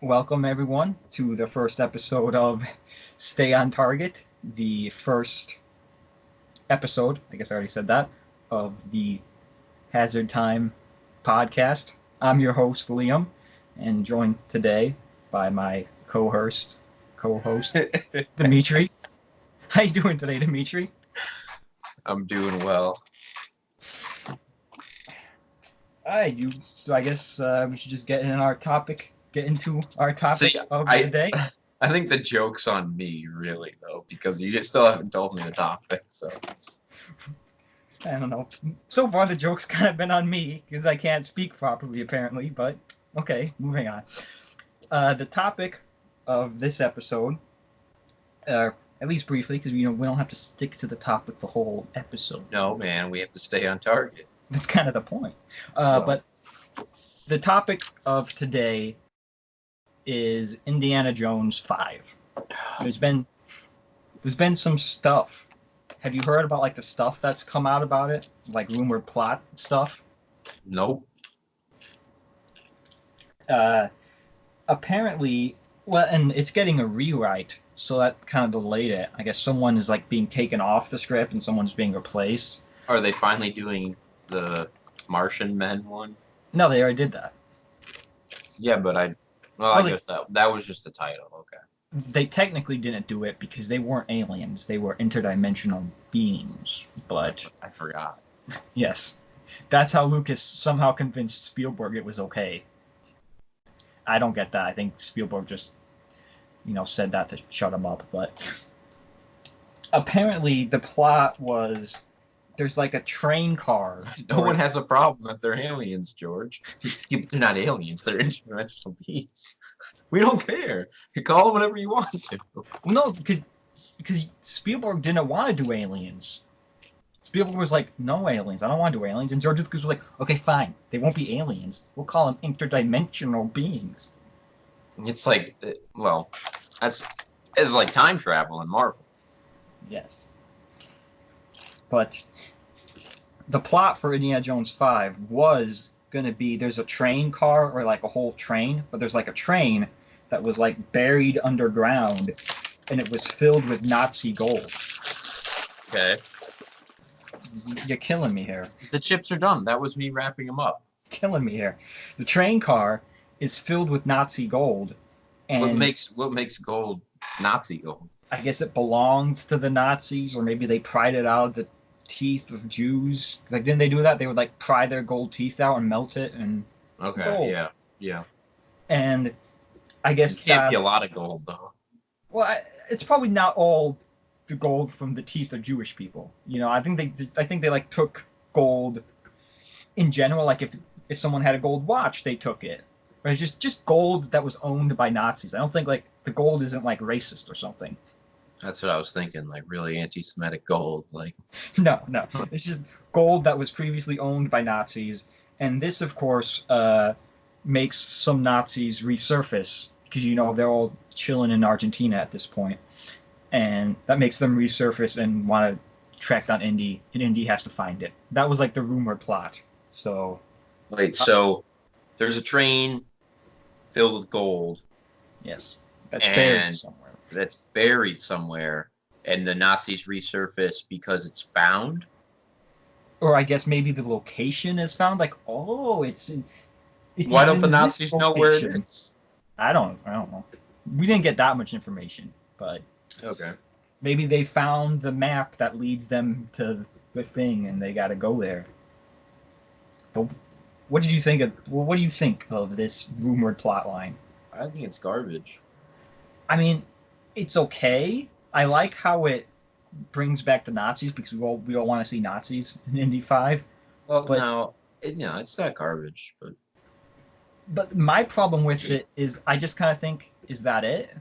Welcome everyone to the first episode of Stay on Target, the first episode, I guess I already said that, of the Hazard Time podcast. I'm your host, Liam, and joined today by my co-host, Dimitri. How you doing today, Dimitri? I'm doing well. Alright, so I guess we should just get into our topic See, of the I day. I think the joke's on me, really, though, because you still haven't told me the topic. So I don't know. So far, the joke's kind of been on me because I can't speak properly, apparently. But okay, moving on. The topic of this episode, at least briefly, because we don't have to stick to the topic the whole episode. no, man, we have to stay on target. That's kind of the point. Well. But the topic of today is Indiana Jones 5. There's been some stuff. Have you heard about like the stuff that's come out about it, like rumored plot stuff? Nope. Apparently, well, and it's getting a rewrite, so that kind of delayed it. I guess someone is like being taken off the script and someone's being replaced. Are they finally doing the Martian Men one? No, they already did that. Yeah, but I guess that was just the title. Okay. They technically didn't do it because they weren't aliens; they were interdimensional beings. But I forgot. yes, that's how Lucas somehow convinced Spielberg it was okay. I don't get that. I think Spielberg just, said that to shut him up. But apparently the plot was there's like a train car. No one has a problem if they're aliens, George. Yeah, but they're not aliens. They're interdimensional beings. We don't care. You call them whatever you want to. No, because Spielberg didn't want to do aliens. Spielberg was like, no aliens. I don't want to do aliens. And George Lucas was like, okay, fine. They won't be aliens. We'll call them interdimensional beings. It's like, well, it's like time travel in Marvel. Yes. But the plot for Indiana Jones 5 was going to be there's a train car or like a whole train, but there's like a train that was like buried underground and it was filled with Nazi gold. Okay. You're killing me here. The chips are done. That was me wrapping them up. Killing me here. The train car is filled with Nazi gold. And what makes gold Nazi gold? I guess it belonged to the Nazis, or maybe they pried it out of the teeth of Jews. Like, didn't they do that? They would like pry their gold teeth out and melt it and okay, gold. Yeah. And I guess it can't be a lot of gold though. Well, it's probably not all the gold from the teeth of Jewish people. I think they like took gold in general. Like if someone had a gold watch, they took it. But it's just gold that was owned by Nazis. I don't think like the gold isn't like racist or something. That's what I was thinking, like really anti-Semitic gold. Like no, it's just gold that was previously owned by Nazis, and this, of course, makes some Nazis resurface because they're all chilling in Argentina at this point, and that makes them resurface and want to track down Indy, and Indy has to find it. That was like the rumored plot. So, wait, so there's a train filled with gold. Yes, that's buried somewhere. That's buried somewhere, and the Nazis resurface because it's found? Or I guess maybe the location is found. Like, oh, it's why don't the Nazis know where it is? I don't know. We didn't get that much information, but okay. Maybe they found the map that leads them to the thing, and they got to go there. But what do you think of this rumored plot line? I think it's garbage. I mean, it's okay. I like how it brings back the Nazis because we all want to see Nazis in Indy 5. Well, but no, it's not garbage, But my problem with it is I just kind of think, is that it?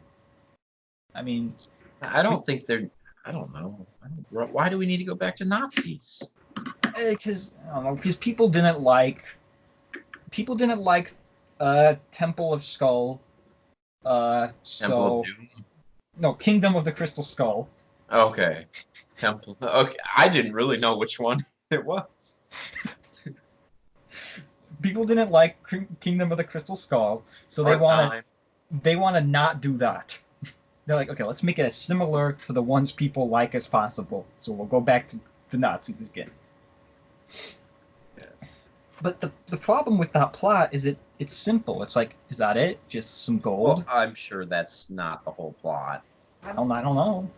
I mean, I don't think they're. I don't know. Why do we need to go back to Nazis? Because I don't know. Because people didn't like Temple of Skull. Temple of Doom. No, Kingdom of the Crystal Skull. Okay, Temple. Okay, I didn't really know which one it was. People didn't like Kingdom of the Crystal Skull, so they wanted they want to not do that. They're like, okay, let's make it as similar to the ones people like as possible. So we'll go back to the Nazis again. Yes. But the problem with that plot is it's simple. It's like, is that it? Just some gold? Well, I'm sure that's not the whole plot. I don't know.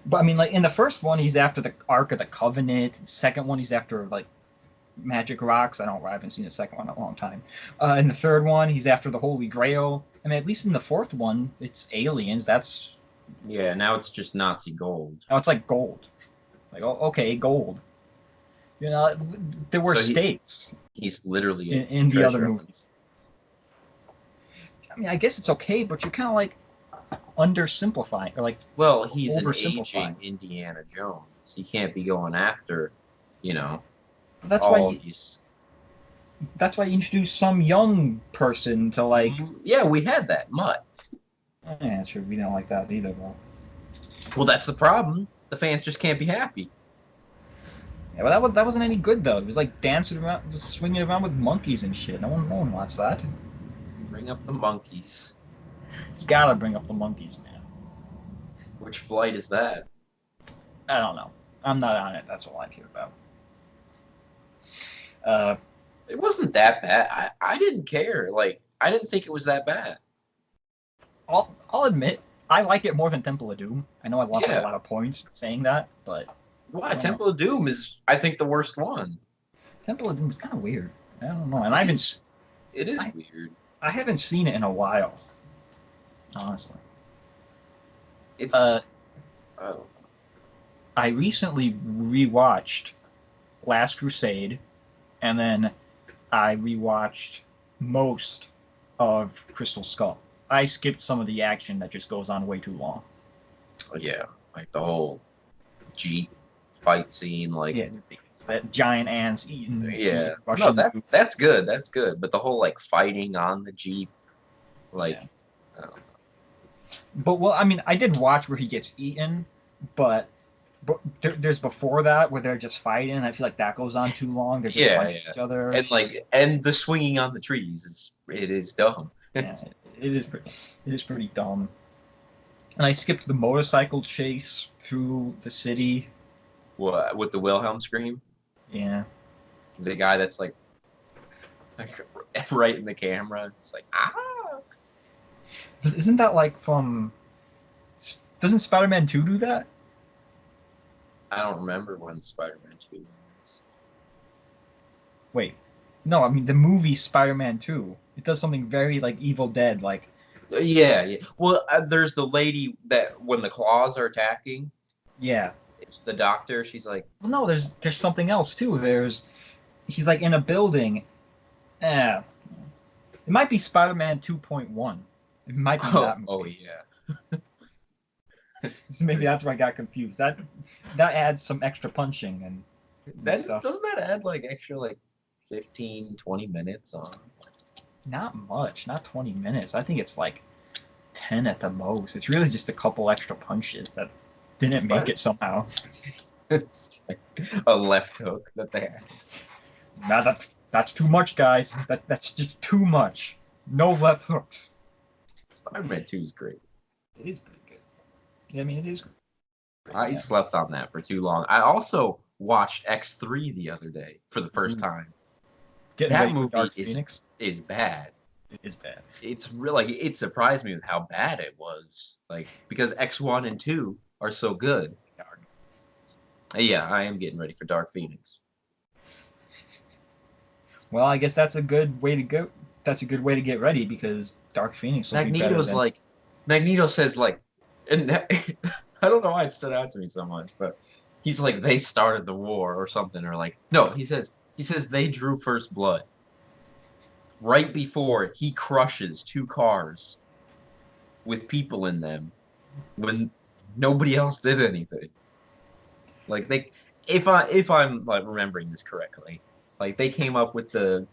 But I mean, like in the first one, he's after the Ark of the Covenant. The second one, he's after like magic rocks. I haven't seen the second one in a long time. In the third one, he's after the Holy Grail. I mean, at least in the fourth one, it's aliens. That's Yeah, now it's just Nazi gold. now it's like gold. Like, oh, okay, gold. You know, there were So stakes he's literally a in the other treasure hunter. movies. I mean, I guess it's okay, but you're kind of like undersimplifying or like Well, he's an oversimplifying. aging Indiana Jones. He can't be going after, you know, That's why all you, these. that's why you introduce some young person to like. Yeah, we had that Mutt. Yeah, sure, we don't like that either, though. Well, that's the problem. The fans just can't be happy. Yeah, but that wasn't any good though. It was like dancing around, it was swinging around with monkeys and shit. No one wants that. Bring up the monkeys. You gotta bring up the monkeys, man. Which flight is that? I don't know. I'm not on it. That's all I care about. Uh, It wasn't that bad. I didn't care. Like, I didn't think it was that bad. I'll admit I like it more than Temple of Doom. I know I lost Yeah. a lot of points saying that, but Why? I don't Temple of Doom is, I think, the worst one. Temple of Doom is kind of weird. I don't know, and I haven't It is weird. I haven't seen it in a while, honestly. It's. Oh. I recently rewatched Last Crusade, and then I rewatched most of Crystal Skull. I skipped some of the action that just goes on way too long. Yeah, like the whole Jeep fight scene, like Yeah, that giant ants eating. yeah. No, Russian that's good. That's good. But the whole like fighting on the Jeep, like Yeah. I don't know. But well, I mean, I did watch where he gets eaten, but there's before that where they're just fighting. I feel like that goes on too long. They're just punching each other. and the swinging on the trees is dumb. Yeah, it is pretty dumb. And I skipped the motorcycle chase through the city. What with the Wilhelm scream? Yeah. The guy that's like right in the camera. It's like ah. But isn't that like from? Doesn't Spider-Man 2 do that? I don't remember when Spider-Man 2 was. Wait, no. I mean the movie Spider-Man 2. It does something very like Evil Dead, like. Yeah. Well, there's the lady that when the claws are attacking. Yeah. It's the doctor. She's like, Well, no. There's something else too. He's like in a building. Eh. It might be Spider-Man 2.1. It might be that movie. oh yeah. Maybe that's where I got confused. That adds some extra punching and stuff. Doesn't that add like extra like 15, 20 minutes on? Not much, not 20 minutes. I think it's like 10 at the most. It's really just a couple extra punches that didn't make it somehow. It's like a left hook that they had. Now that's too much, guys. That's just too much. No left hooks. Spider-Man 2 is great. It is pretty good. Yeah, I mean, it is great. I slept on that for too long. I also watched X3 the other day for the first time. That movie is bad. It is bad. It's really it surprised me with how bad it was. Like because X1 and 2 are so good. Yeah, I am getting ready for Dark Phoenix. Well, I guess that's a good way to go. That's a good way to get ready because Dark Phoenix will Magneto's be better like Magneto says like and that, I don't know why it stood out to me so much, but he's like they started the war or something or like no, he says they drew first blood. Right before he crushes 2 cars with people in them when nobody else did anything. Like if I'm like remembering this correctly, like they came up with the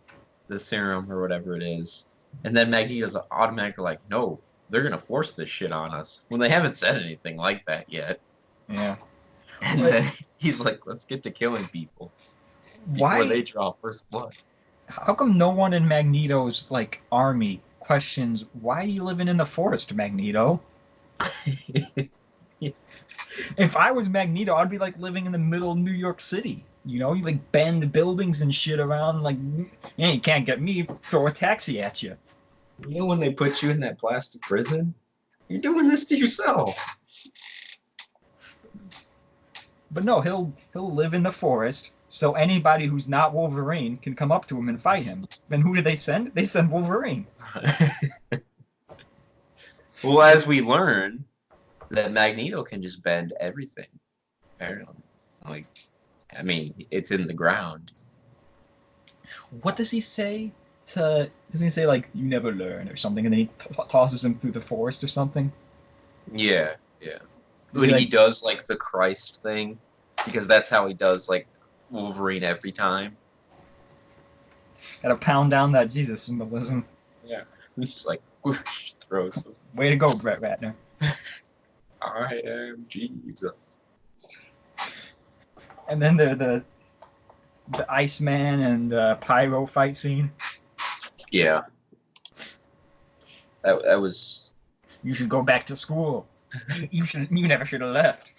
serum or whatever it is, and then Magneto's automatically like, no, they're gonna force this shit on us when they haven't said anything like that yet. Yeah. And then he's like, let's get to killing people before they draw first blood. How come no one in Magneto's like army questions, why are you living in the forest, Magneto? If I was Magneto, I'd be like living in the middle of New York City. You know, you like bend buildings and shit around. Like, yeah, you can't get me. Throw a taxi at you. You know when they put you in that plastic prison? You're doing this to yourself. But no, he'll live in the forest, so anybody who's not Wolverine can come up to him and fight him. Then who do they send? They send Wolverine. Well, as we learn, that Magneto can just bend everything. Apparently, like, I mean, it's in the ground. What does he say? Does he say like "you never learn" or something, and then he tosses him through the forest or something? Yeah, yeah. Is he When he like does like the Christ thing, because that's how he does like Wolverine every time. gotta pound down that Jesus symbolism? Yeah, he's just like whoosh, throws. Way to go, Brett Ratner. I am Jesus. And then the Iceman and Pyro fight scene. Yeah, that was. You should go back to school. You never should have left.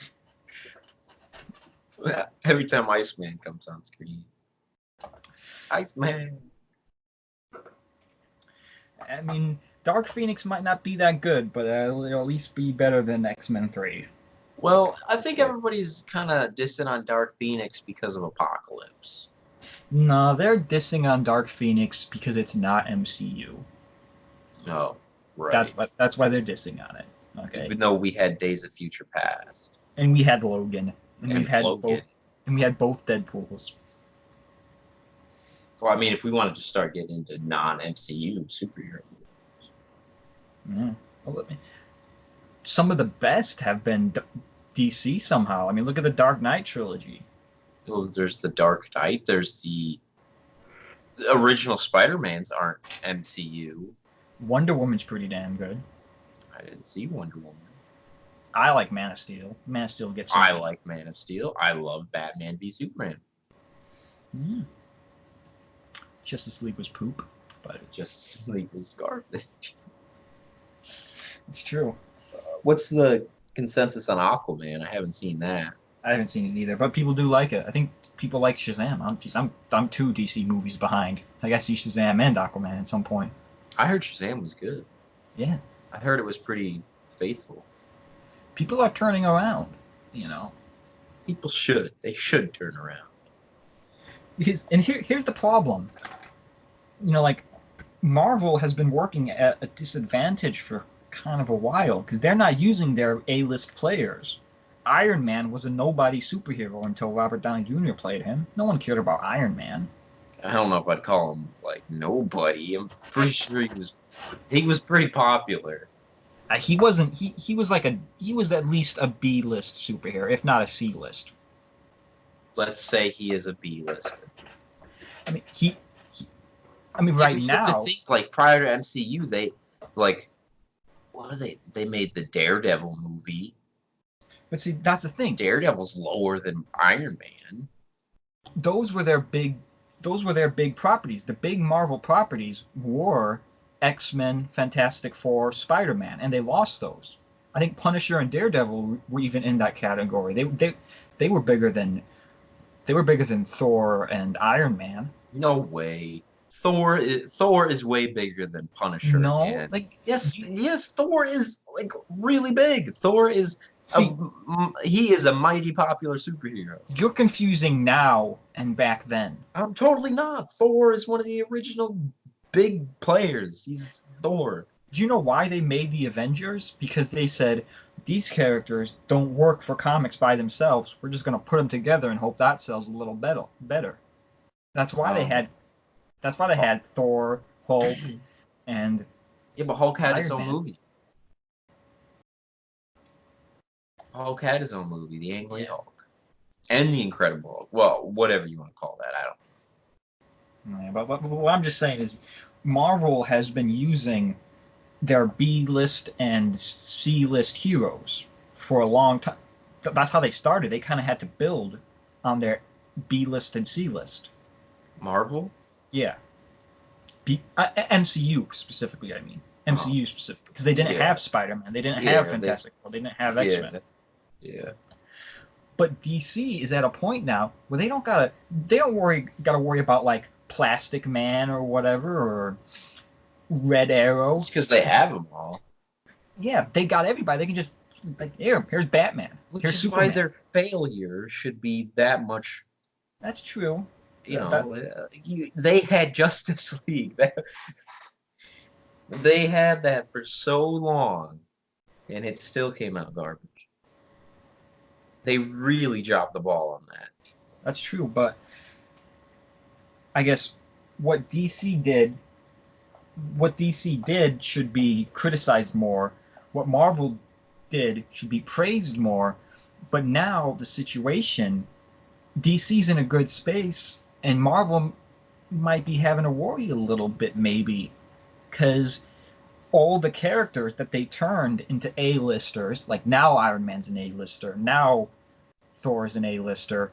Every time Iceman comes on screen, Iceman. I mean, Dark Phoenix might not be that good, but it'll at least be better than X-Men 3. Well, I think everybody's kind of dissing on Dark Phoenix because of Apocalypse. No, they're dissing on Dark Phoenix because it's not MCU. Oh, right. That's why they're dissing on it. Okay. Even though we had Days of Future Past And we had Logan, and and Logan. we had both Deadpools. Well, I mean, if we wanted to start getting into non-MCU superhero movies. Yeah. Well, some of the best have been DC somehow. I mean, look at the Dark Knight trilogy. Well, there's the Dark Knight. There's the original Spider-Mans aren't MCU. Wonder Woman's pretty damn good. I didn't see Wonder Woman. I like Man of Steel. Man of Steel gets. I like Man of Steel. I love Batman v Superman. Yeah. Justice League was poop, but Justice League was garbage. it's true. What's the consensus on Aquaman? I haven't seen that. I haven't seen it either, but people do like it. I think people like Shazam. I'm two DC movies behind. I gotta see Shazam and Aquaman at some point. I heard Shazam was good. Yeah. I heard it was pretty faithful. People are turning around, you know. People should. They should turn around. And here's the problem. You know, like Marvel has been working at a disadvantage for kind of a while because they're not using their A-list players. Iron Man was a nobody superhero until Robert Downey Jr. played him. No one cared about Iron Man. I don't know if I'd call him like nobody. I'm pretty sure he was pretty popular. He wasn't. He was like he was at least a B-list superhero, if not a C-list. Let's say he is a B-list. I mean, I mean, right you have now. to think like prior to MCU, they like what are they? They made the Daredevil movie. But see, that's the thing. Daredevil's lower than Iron Man. Those were their big properties. The big Marvel properties were X-Men, Fantastic Four, Spider-Man, and they lost those. I think Punisher and Daredevil were even in that category. They were bigger than Thor and Iron Man. No way. Thor is way bigger than Punisher. No, and like yes, Thor is like really big. Thor is see, he is a mighty popular superhero. You're confusing now and back then. I'm totally not. Thor is one of the original big players. He's Thor. Do you know why they made the Avengers? Because they said these characters don't work for comics by themselves. We're just going to put them together and hope that sells a little better. That's why they had Thor, Hulk, and yeah, but Hulk had Iron its own Man. movie. Hulk had his own movie, The Angry Hulk, and The Incredible Hulk. Well, whatever you want to call that, I don't know. Yeah, but what I'm just saying is, Marvel has been using their B-list and C-list heroes for a long time. That's how they started. They kind of had to build on their B-list and C-list. Marvel? Yeah. MCU specifically, I mean. Oh, MCU specifically. Because they didn't yeah, have Spider-Man. They didn't have yeah, they, Fantastic Four. They didn't have X-Men. yeah, yeah. But DC is at a point now where they don't gotta worry about like Plastic Man or whatever or Red Arrow. It's because they have them all, Yeah, they got everybody. They can just like here's Batman. which Here's is why Superman. their failure should be that much. That's true. You That know, they had Justice League. They had that for so long, and it still came out garbage. They really dropped the ball on that. that's true. But I guess what DC did what DC did should be criticized more. What Marvel did should be praised more. But now the situation, DC's in a good space, and Marvel might be having to worry a little bit, maybe, because all the characters that they turned into A-listers, like now Iron Man's an A-lister, now Thor's an A-lister.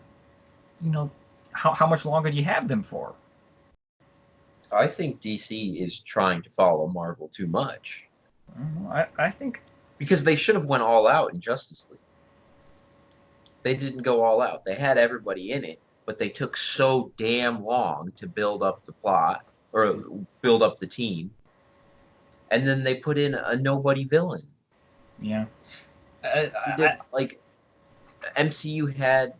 How much longer do you have them for? I think DC is trying to follow Marvel too much I think because they should have went all out in Justice League. They didn't go all out. They had everybody in it, but they took so damn long to build up the plot or build up the team, and then they put in a nobody villain. yeah. You did like MCU had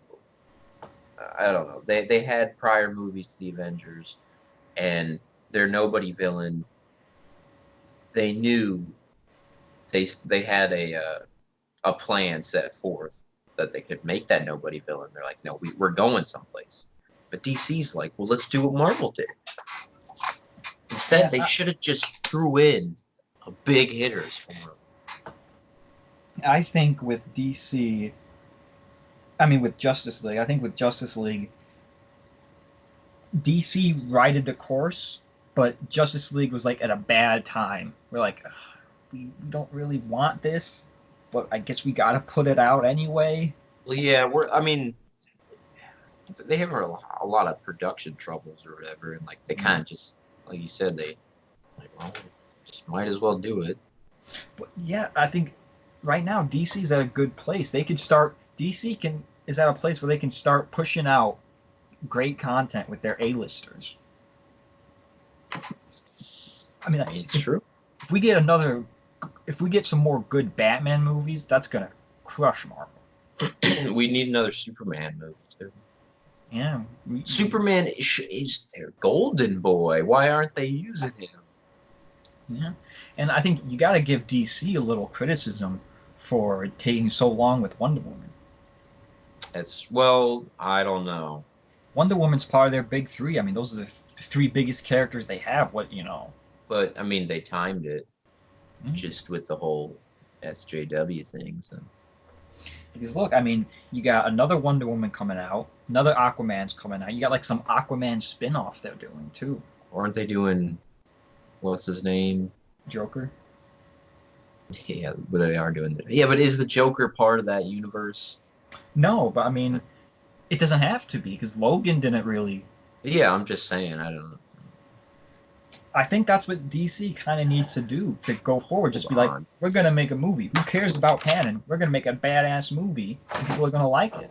I don't know. They had prior movies to the Avengers, and their nobody villain. They knew they had a plan set forth that they could make that nobody villain. They're like, no, we're going someplace. But DC's like, well, let's do what Marvel did. Instead, they Yeah, should have just threw in a big hitters for them. I think with DC, I mean with Justice League, I think with Justice League, DC righted the course, but Justice League was like at a bad time. We're like, "Ugh, we don't really want this, but I guess we got to put it out anyway." Well, yeah, I mean, they have a lot of production troubles or whatever, and like they Yeah. kind of just, like you said, they like, well, just might as well do it. But yeah, I think right now DC's at a good place. They could start. DC can is at a place where they can start pushing out great content with their A-listers. I mean, It's true. if we get another, if we get some more good Batman movies, that's gonna crush Marvel. We need another Superman movie too. Yeah, Superman is their golden boy. Why aren't they using him? yeah, and I think you got to give DC a little criticism for taking so long with Wonder Woman. I don't know. Wonder Woman's part of their big three. I mean, those are the three biggest characters they have. But I mean, they timed it Mhm. just with the whole SJW thing. So Because look, I mean, you got another Wonder Woman coming out, another Aquaman's coming out. You got like some Aquaman spin-off they're doing too. aren't they doing what's his name? Joker. Yeah, but they are doing that. Yeah, but is the Joker part of that universe? No, but I mean, it doesn't have to be because Logan didn't really. Yeah, I'm just saying. I don't know. I think that's what DC kind of needs to do to go forward. Just Hold be like, on. we're gonna make a movie. Who cares about canon? We're gonna make a badass movie, and people are gonna like it.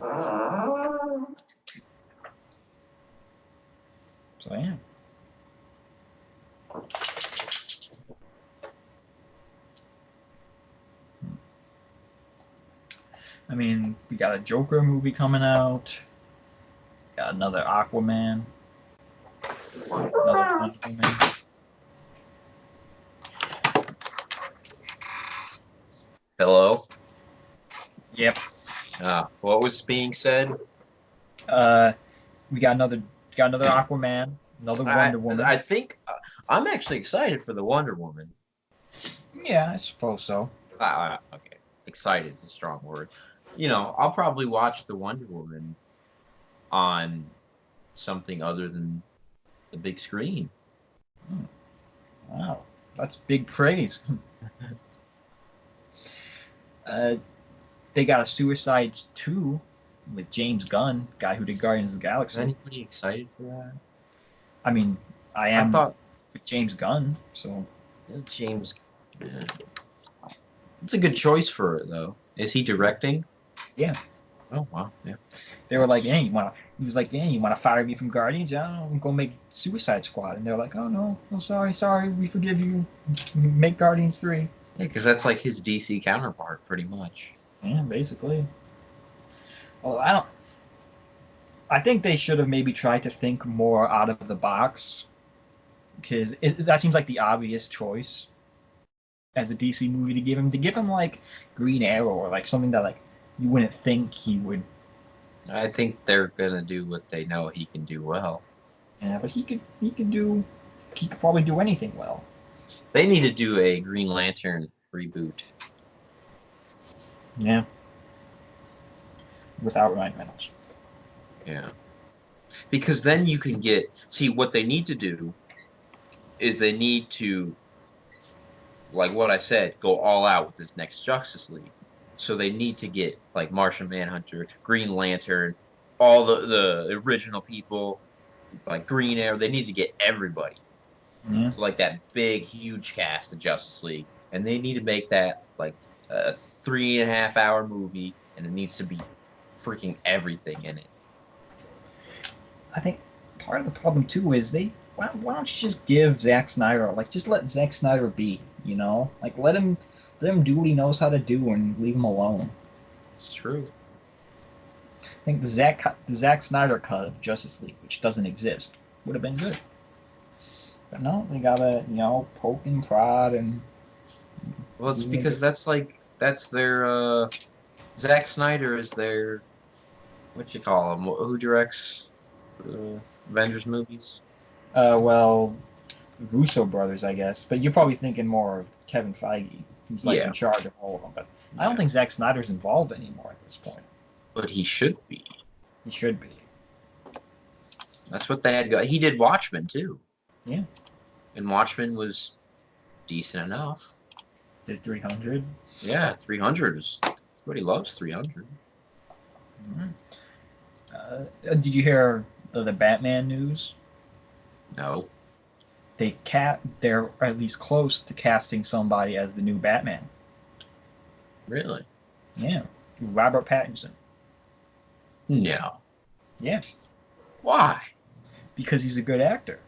So yeah. I mean, we got a Joker movie coming out. Got another Aquaman. Another Wonder Woman. Hello. Yep. What was being said? Uh, we got another Aquaman, another I Wonder Woman. I think I'm actually excited for the Wonder Woman. Yeah, I suppose so. Okay, excited is a strong word. I'll probably watch the Wonder Woman on something other than the big screen. Wow, that's big praise. uh, they got a Suicides 2 with James Gunn, guy who did Guardians of the Is Galaxy. anybody excited for that? I mean, I I am. thought with James Gunn. So James. eh, It's a good choice for it though. Is he directing? yeah, Oh wow, yeah. they were like, That's "Yeah, you want to?" He was like, "Yeah, you want to fire me from Guardians? Yeah, I'm go make Suicide Squad." And they're like, "Oh no, no, sorry, we forgive you. Make Guardians 3." yeah, because that's like his DC counterpart, pretty much. Yeah, basically. Well, I don't. I think they should have maybe tried to think more out of the box because that seems like the obvious choice as a DC movie to give him like Green Arrow or like something that like you wouldn't think he would. I think they're gonna do what they know he can do well. Yeah, but he could probably do anything well. They need to do a Green Lantern reboot. Yeah, without Ryan Reynolds. Yeah, because then you can get see what they need to do is they need to like what I said, go all out with this next Justice League. So they need to get like Martian Manhunter, Green Lantern, all the original people, like Green Arrow. They need to get everybody. Yeah, So like that big, huge cast of Justice League, and they need to make that like a 3.5 hour movie, and it needs to be freaking everything in it. I think part of the problem too is why don't you just give Zack Snyder like just let Zack Snyder be, you know, like let him do what he knows how to do and leave him alone. It's true. I think the Zack Snyder cut of Justice League, which doesn't exist, would have been good. But no, they gotta poke and prod and Well, it's remake because it. that's their Zack Snyder is their what you call him? Who directs Avengers movies? Well, Russo brothers, I guess. But you're probably thinking more of Kevin Feige, who's like in Yeah, charge of all of them. But I don't yeah, think Zack Snyder's involved anymore at this point. but he should be. He should be. That's what they had. He did Watchmen too, Yeah, and Watchmen was decent enough. did 300. Yeah, 300 is. Everybody loves 300. Mm-hmm. Did you hear the Batman news? No, They're at least close to casting somebody as the new Batman. really, Yeah, Robert Pattinson. no. Yeah, Why? because he's a good actor.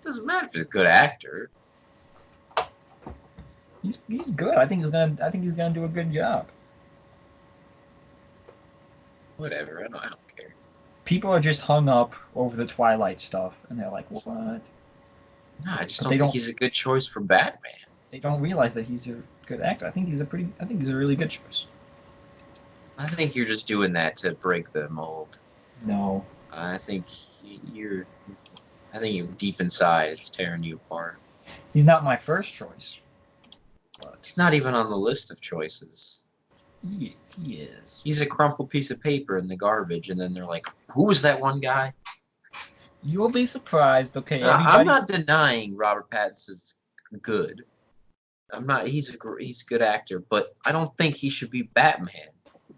Doesn't matter if he's a good actor. He's good. I think he's gonna do a good job. Whatever. I don't care. People are just hung up over the Twilight stuff, and they're like, "What?" No, I just But don't think he's a good choice for Batman. they don't realize that he's a good actor. I think he's a really good choice. I think you're just doing that to break the mold. No, I think you're. I think you deep inside, it's tearing you apart. he's not my first choice, but He's not even on the list of choices. he is. He's a crumpled piece of paper in the garbage, and then they're like, "Who was that one guy?" You'll be surprised. Okay, I'm everybody. not denying Robert Pattinson's good. I'm not. He's a good actor, but I don't think he should be Batman.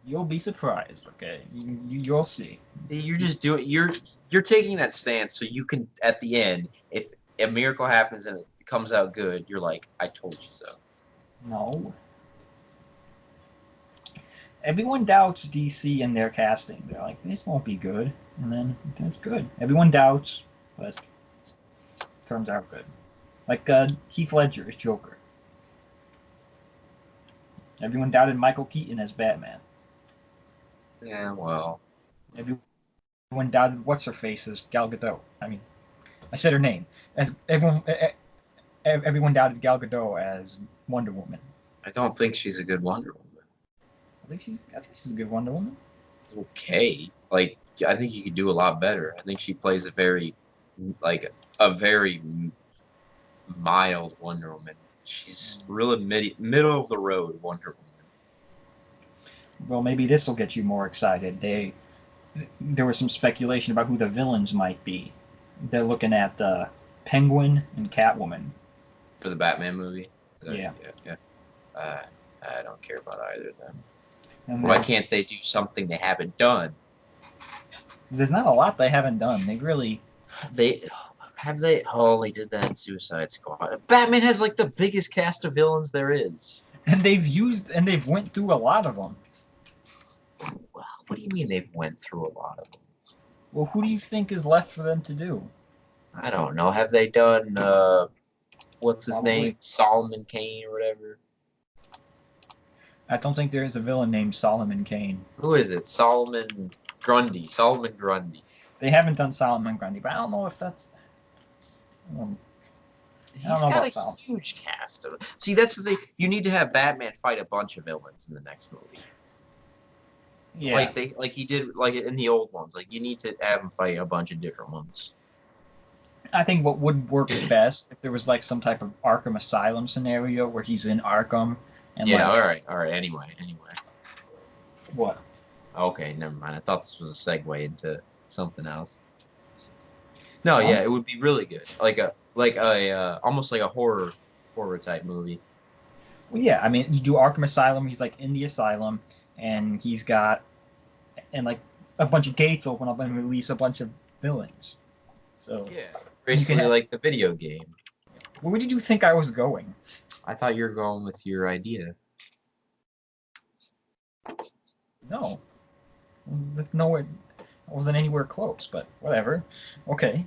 You'll be surprised. Okay, you'll see. You're just doing. You're taking that stance so you can at the end, if a miracle happens and it comes out good, you're like, "I told you so." No, everyone doubts DC and their casting. They're like, this won't be good, and then it's good. Everyone doubts, but it turns out good. Like Heath Ledger as Joker. Everyone doubted Michael Keaton as Batman. Yeah, well, Everyone doubted what's her face as Gal Gadot. I mean, I said her name. As everyone doubted Gal Gadot as Wonder Woman. I don't think she's a good Wonder Woman. I think she's a good Wonder Woman. Okay, like I think you could do a lot better. I think she plays a very, like a very mild Wonder Woman. She's really middle of the road Wonder Woman. Well, maybe this will get you more excited. There was some speculation about who the villains might be. They're looking at Penguin and Catwoman. For the Batman movie. Yeah, Yeah, yeah. Uh, I don't care about either of them. and Why can't they do something they haven't done? there's not a lot they haven't done. They really They Have they? Oh, they did that in Suicide Squad. Batman has like the biggest cast of villains there is. And they've went through a lot of them. Well, what do you mean they've went through a lot of them? Well, who do you think is left for them to do? I don't know. Have they done what's his Probably. name? Solomon Kane or whatever? I don't think there is a villain named Solomon Kane. Who is it? Solomon Grundy. Solomon Grundy. They haven't done Solomon Grundy, but I don't know if that's. He's know got about a Solomon. huge cast of. See, that's the thing. You need to have Batman fight a bunch of villains in the next movie. Yeah. Like he did like in the old ones. Like you need to have him fight a bunch of different ones. I think what would work best if there was like some type of Arkham Asylum scenario where he's in Arkham and Yeah. like. All right. Anyway. What? Okay. Never mind. I thought this was a segue into something else. No. Huh? Yeah. It would be really good. Like a almost like a horror type movie. Well, yeah. I mean, you do Arkham Asylum. He's like in the asylum, and he's got and like a bunch of gates open up and release a bunch of villains. So Yeah. Basically like the video game. where did you think I was going? I thought you were going with your idea. No, that's nowhere. I wasn't anywhere close, but whatever. Okay.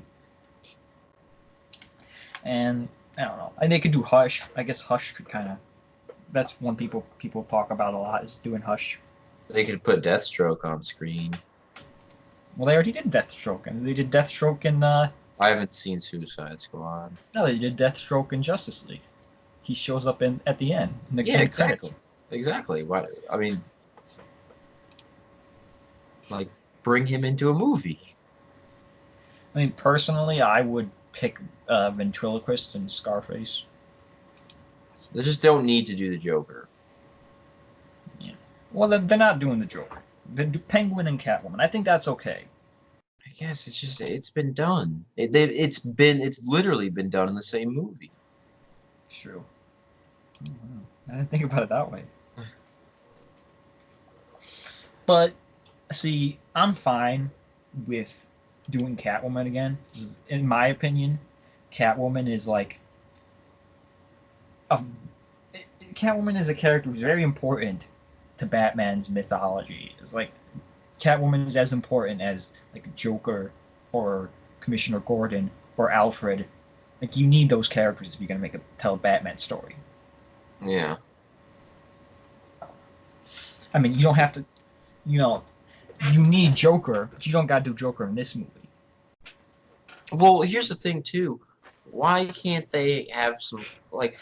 And I don't know. And they could do Hush. I guess Hush could kind of. That's one people talk about a lot is doing Hush. They could put Deathstroke on screen. Well, they already did Deathstroke, and they did Deathstroke in. I haven't seen Suicide Squad. No, they did Deathstroke in Justice League. He shows up at the end. In the Exactly. Exactly. Why? I mean, like, bring him into a movie. I mean, personally, I would pick Ventriloquist and Scarface. They just don't need to do the Joker. Yeah. Well, they're not doing the Joker. They do Penguin and Catwoman. I think that's okay. I guess it's been done. It's literally been done in the same movie. True. I didn't think about it that way. But see, I'm fine with doing Catwoman again. In my opinion, Catwoman is like Catwoman is a character who's very important to Batman's mythology. It's like Catwoman is as important as like Joker or Commissioner Gordon or Alfred. Like you need those characters if you're gonna tell a Batman story. Yeah. I mean, you don't have to, you need Joker, but you don't gotta do Joker in this movie. Well, here's the thing too. Why can't they have some like?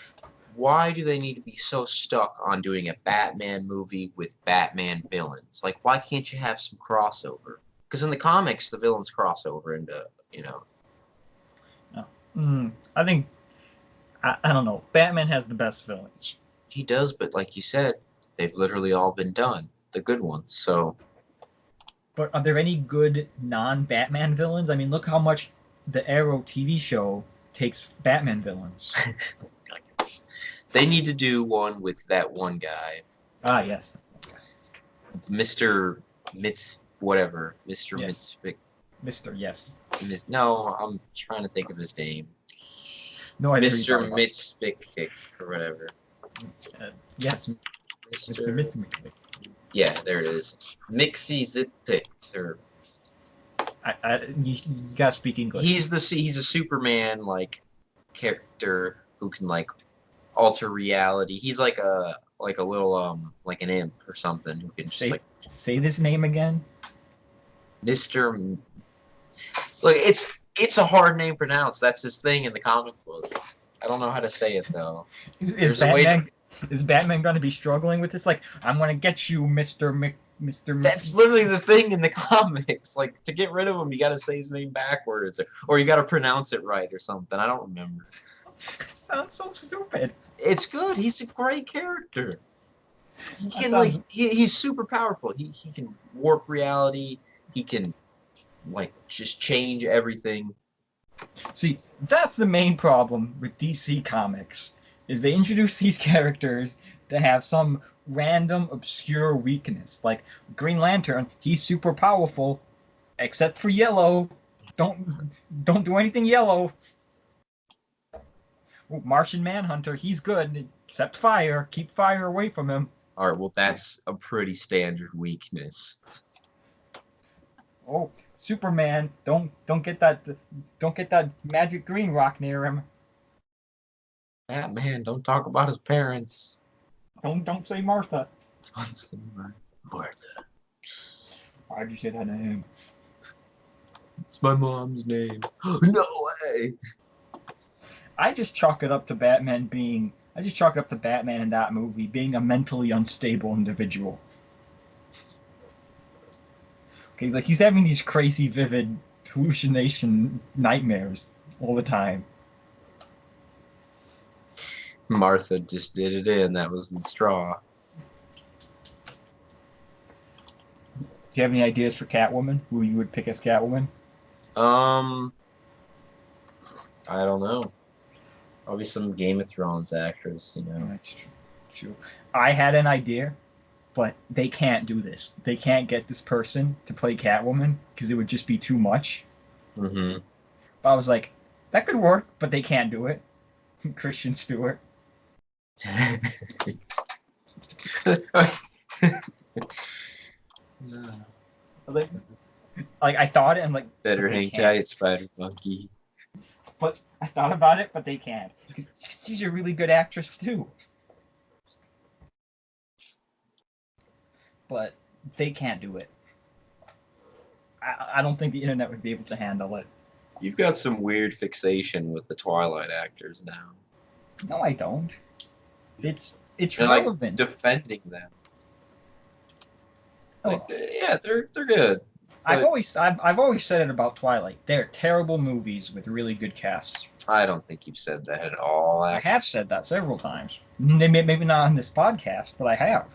Why do they need to be so stuck on doing a Batman movie with Batman villains? Like, why can't you have some crossover? Because in the comics, the villains cross over into, I think, I don't know. Batman has the best villains. He does, but like you said, they've literally all been done. The good ones, so. But are there any good non-Batman villains? I mean, look how much the Arrow TV show takes Batman villains. They need to do one with that one guy. Ah, yes. Mr. Mitz, whatever. Mr. Yes. Mitz. Mr. Yes. No, I'm trying to think of his name. No idea. Mr. Mitzvik or whatever. Yes. Mr. Mitzvik. Yeah, there it is. Mixie Zitpick. Or you gotta speak English. He's a Superman like character who can like alter reality. He's like a little like an imp or something who can just like say this name again. Mr. Look, it's a hard name to pronounce. That's his thing in the comic book. I don't know how to say it though. Is Batman going to be struggling with this? Like, I'm going to get you, Mr. That's literally the thing in the comics. Like, to get rid of him, you got to say his name backwards, or you got to pronounce it right or something. I don't remember. Sounds so stupid. It's good. He's a great character. He can he's super powerful. He can warp reality. He can like just change everything. See, that's the main problem with DC Comics, is they introduce these characters that have some random, obscure weakness. Like Green Lantern, he's super powerful, except for yellow. Don't do anything yellow. Ooh, Martian Manhunter, he's good, except fire. Keep fire away from him. All right, well, that's a pretty standard weakness. Oh, Superman, don't get that magic green rock near him. Batman, don't talk about his parents. Don't say Martha. Martha. Why'd you say that name? It's my mom's name. No way. I just chalk it up to Batman being. I just chalk it up to Batman in that movie being a mentally unstable individual. Okay, like he's having these crazy, vivid hallucination nightmares all the time. Martha just did it in. That was the straw. Do you have any ideas for Catwoman? Who you would pick as Catwoman? I don't know. Probably some Game of Thrones actress, you know. That's true. I had an idea, but they can't do this. They can't get this person to play Catwoman because it would just be too much. Mm-hmm. But I was like, that could work, but they can't do it. Christian Stewart. Like, I thought it, and like, Better but they hang can't. tight, Spider Monkey. But I thought about it, but they can't. Because she's a really good actress too. But they can't do it. I don't think the internet would be able to handle it. You've got some weird fixation with the Twilight actors now. No, I don't. It's You're like relevant. defending them. Like, Oh, yeah, they're good. I've But always said it about Twilight. They're terrible movies with really good casts. I don't think you've said that at all. I Actually, have said that several times. Maybe not on this podcast, but I have.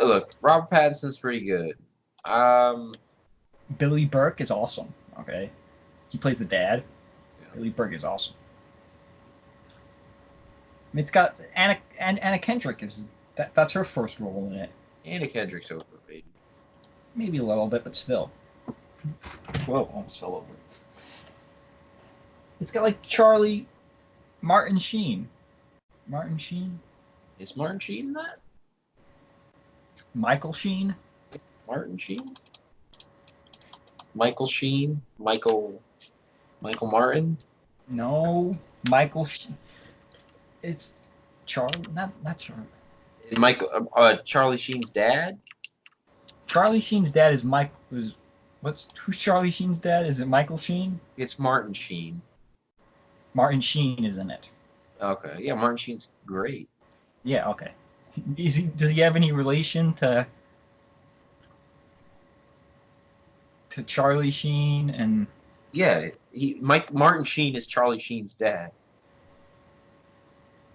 look, Robert Pattinson's pretty good. Um, Billy Burke is awesome. Okay, he plays the dad. Yeah. Billy Burke is awesome. It's got Anna Kendrick is that's her first role in it. Anna Kendrick's overrated. Maybe a little bit, but still. Whoa, almost fell over. It's got like Martin Sheen. Martin Sheen? Is Martin Sheen in that? Michael Sheen? Martin Sheen? Michael Sheen? Michael Martin? No, Michael Sheen. It's Charlie, not Charlie. Michael Charlie Sheen's dad? Charlie Sheen's dad is Mike. Who's Charlie Sheen's dad? Is it Michael Sheen? It's Martin Sheen. Martin Sheen is in it. Okay, yeah, Martin Sheen's great. Yeah, okay. Does he have any relation to Charlie Sheen and? Yeah, Martin Sheen is Charlie Sheen's dad.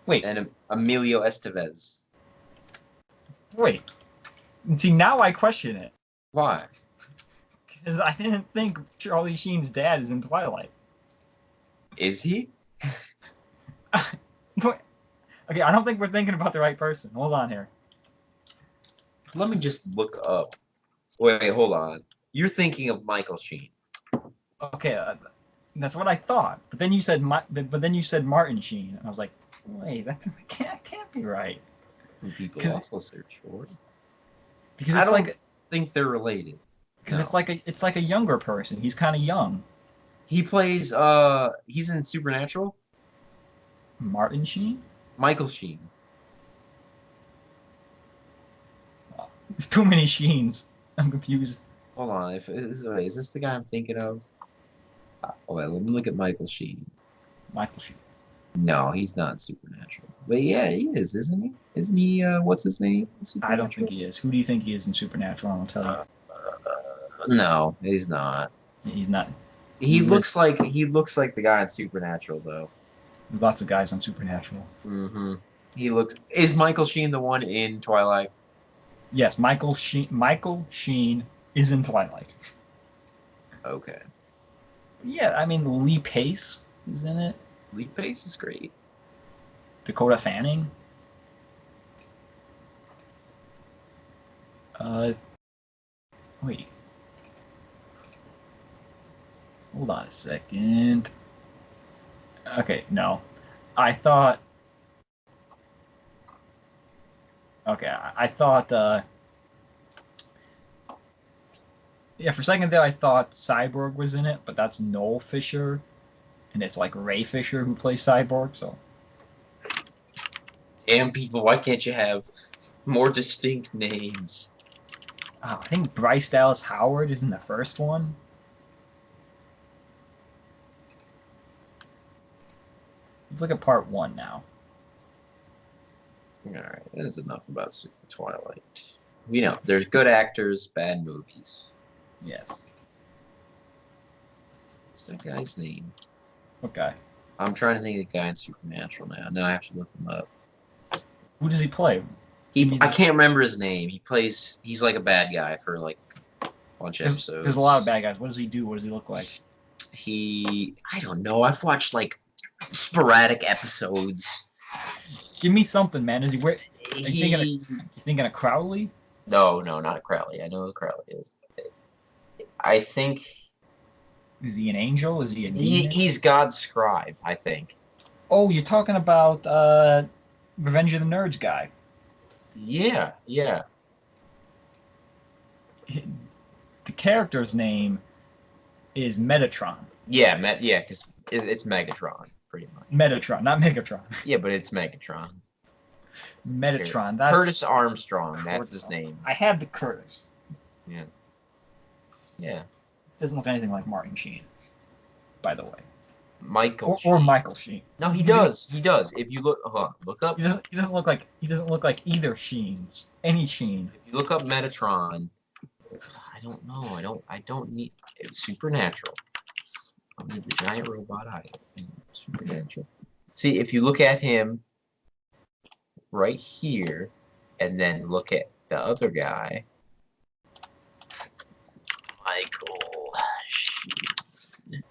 Wait, And Emilio Estevez. wait. See, now I question it Why? because I didn't think Charlie Sheen's dad is in Twilight. Is he? Okay, I don't think we're thinking about the right person. Hold on here. Let me just look up. Wait, hold on. You're thinking of Michael Sheen. Okay, that's what I thought. But then you said Martin Sheen, and I was like, wait, that can't be right. Who people 'Cause also search for. Because I it's don't like think they're related. because No. it's like a younger person. He's kind of young. He plays he's in Supernatural. Martin Sheen. Michael Sheen. It's too many Sheens. I'm confused. Hold on, is this the guy I'm thinking of? Wait, let me look at Michael Sheen. Michael Sheen. No, he's not Supernatural. But yeah, he is, isn't he? Isn't he? What's his name? I don't think he is. Who do you think he is in Supernatural? I'll tell you. No, he's not. He's not. He looks like the guy in Supernatural, though. There's lots of guys on Supernatural. Mm-hmm. He looks. Is Michael Sheen the one in Twilight? Yes, Michael Sheen. Michael Sheen is in Twilight. Okay. Yeah, I mean Lee Pace is in it. Lee Pace is great. Dakota Fanning. Wait. Hold on a second. Okay, no. I thought. Okay, I thought. Yeah, for a second there, I thought Cyborg was in it, but that's Noel Fisher, and it's like Ray Fisher who plays Cyborg. So, Damn people, why can't you have more distinct names? I think Bryce Dallas Howard is in the first one. Let's look at part one now. Alright, that's enough about Super Twilight. You know, there's good actors, bad movies. Yes. What's that guy's name? Okay. I'm trying to think of the guy in Supernatural now. Now I have to look him up. Who does he play? I can't remember his name. He's like a bad guy for like a bunch of episodes. There's a lot of bad guys. What does he do? What does he look like? I don't know. I've watched like sporadic episodes. Give me something, man. Is he where? You thinking of Crowley? No, not Crowley. I know who Crowley is. I think Is he an angel? Is he a demon? he's God's scribe, I think. Oh, you're talking about Revenge of the Nerds guy. Yeah. The character's name is Metatron. Yeah, because it's Megatron, pretty much. Metatron, not Megatron. Yeah, but it's Megatron. Metatron. That's Curtis Armstrong. That's his name. I had the Curtis. Yeah. Doesn't look anything like Martin Sheen, by the way. Michael or Michael Sheen. No, he does. He does. If you look up. He doesn't look like either Sheens. Any Sheen. If you look up Metatron, I don't know. I don't need Supernatural. I need the giant robot eye. Supernatural. See, if you look at him right here, and then look at the other guy, Michael Sheen.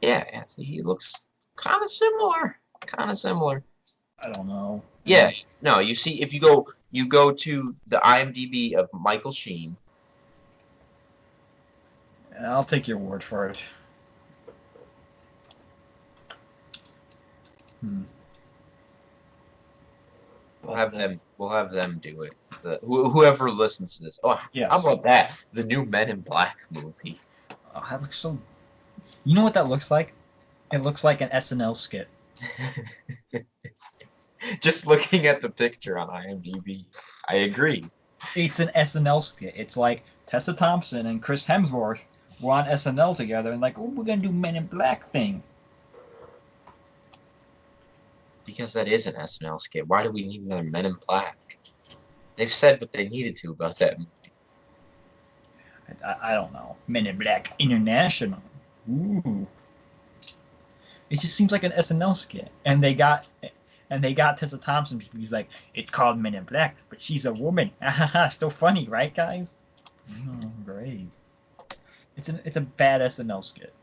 Yeah. See, he looks kind of similar. I don't know. Yeah. No, you see, if you go to the IMDb of Michael Sheen. I'll take your word for it. We'll have them do it. Whoever listens to this. Oh, yes. How about that? The new Men in Black movie. Oh, that looks so. You know what that looks like? It looks like an SNL skit. Just looking at the picture on IMDb, I agree. It's an SNL skit. It's like Tessa Thompson and Chris Hemsworth were on SNL together and like, oh, we're gonna do Men in Black thing. Because that is an SNL skit. Why do we need another Men in Black? They've said what they needed to about that movie. I don't know. Men in Black International. Ooh. It just seems like an SNL skit. And they got Tessa Thompson because he's like, it's called Men in Black, but she's a woman. So funny, right, guys? Oh, great. It's a bad SNL skit.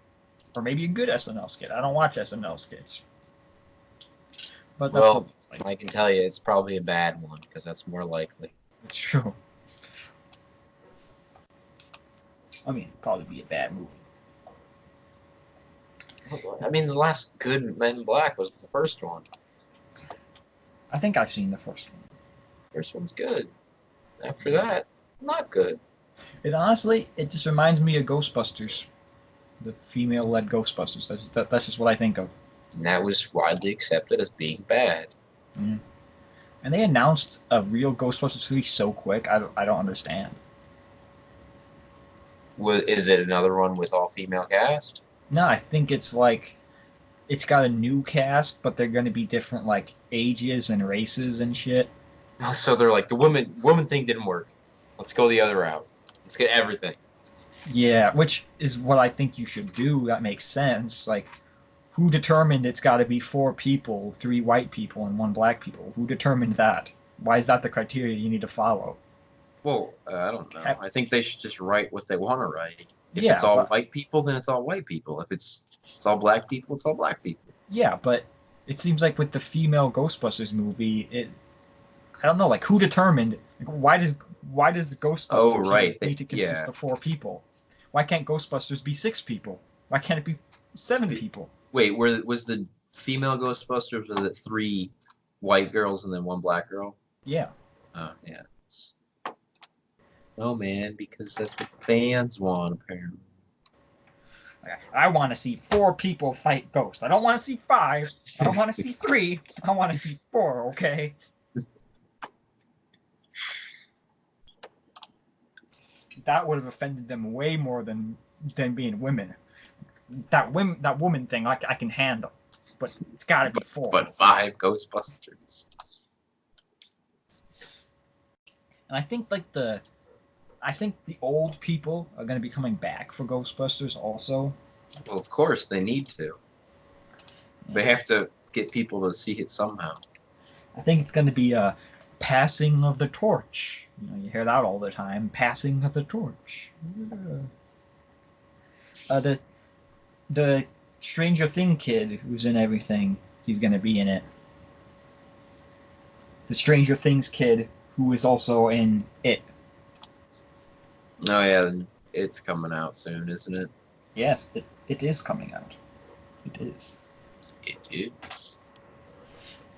Or maybe a good SNL skit. I don't watch SNL skits. But well, I can tell you it's probably a bad one because that's more likely. It's true. I mean, it'd probably be a bad movie. I mean, the last good Men in Black was the first one. I think I've seen the first one. First one's good. After that, not good. It just reminds me of Ghostbusters. The female-led Ghostbusters. That's just what I think of. And that was widely accepted as being bad. Mm. And they announced a real Ghostbusters movie so quick. I don't understand. Is it another one with all-female cast? No, I think it's like it's got a new cast, but they're going to be different like ages and races and shit. So they're like the woman thing didn't work. Let's go the other route. Let's get everything. Yeah, which is what I think you should do. That makes sense. Like, who determined it's got to be 4 people, 3 white people, and 1 black people? Who determined that? Why is that the criteria you need to follow? Well, I don't know. I think they should just write what they want to write. If yeah, it's all white people, then it's all white people. If it's all black people, it's all black people. Yeah, but it seems like with the female Ghostbusters movie, I don't know, like who determined? Like, why does the Ghostbusters need to consist of 4 people? Why can't Ghostbusters be 6 people? Why can't it be 7 people? Wait, was the female Ghostbusters, was it 3 white girls and then 1 black girl? Yeah. Oh, yeah. No, man, because that's what fans want, apparently. I want to see 4 people fight ghosts. I don't want to see 5. I don't want to see 3. I want to see 4, okay? That would have offended them way more than being women. That woman thing I can handle, but it's got to be 4. But 5 Ghostbusters. And I think the old people are going to be coming back for Ghostbusters also. Well, of course, they need to. They have to get people to see it somehow. I think it's going to be a passing of the torch. You hear that all the time. Passing of the torch. The Stranger Thing kid who's in everything, he's going to be in it. The Stranger Things kid who is also in it. Oh, yeah, it's coming out soon, isn't it? Yes, it is coming out. It is. It is.